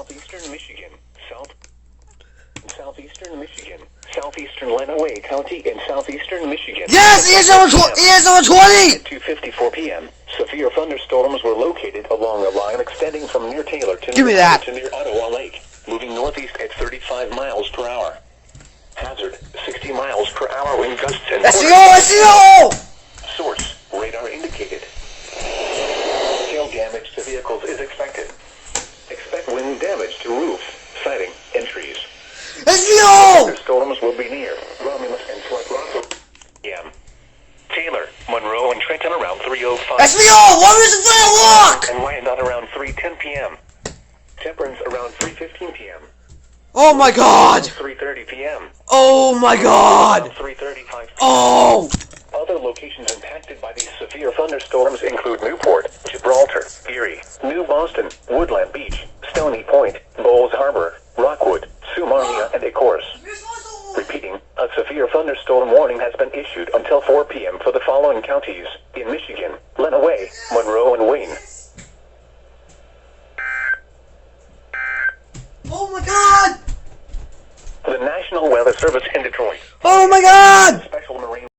southeastern Michigan, southeastern Michigan, southeastern Lenawee County, and southeastern Michigan. Yes, EAS over 20! At 2:54 p.m., severe thunderstorms were located along a line extending from near Taylor to Give me that. near Ottawa Lake, moving northeast at 35 miles per hour. Hazard, 60 miles per hour wind gusts and... SEO! Source, radar indicated. Hail damage to vehicles is expected. Expect wind damage to roofs, siding, and trees. SEO! Thunderstorms will be near Romulus and Fort p.m. Taylor, Monroe, and Trenton around 3:05. SEO! What is the walk? And Wyandotte around 3:10 p.m. Temperance around 3:15 p.m. Oh my god! 3:30 p.m. Oh my god! 3:35 p.m. Oh! Other locations impacted by these severe thunderstorms include Newport, Gibraltar, Erie, New Boston, Woodland Beach, Stony Point, Bowles Harbor, Rockwood, Sumarnia, and Ecorse. Repeating, a severe thunderstorm warning has been issued until 4 p.m. for the following counties in Michigan: Lenawee, Monroe, and Wayne. Oh my god! The National Weather Service in Detroit. Oh my god!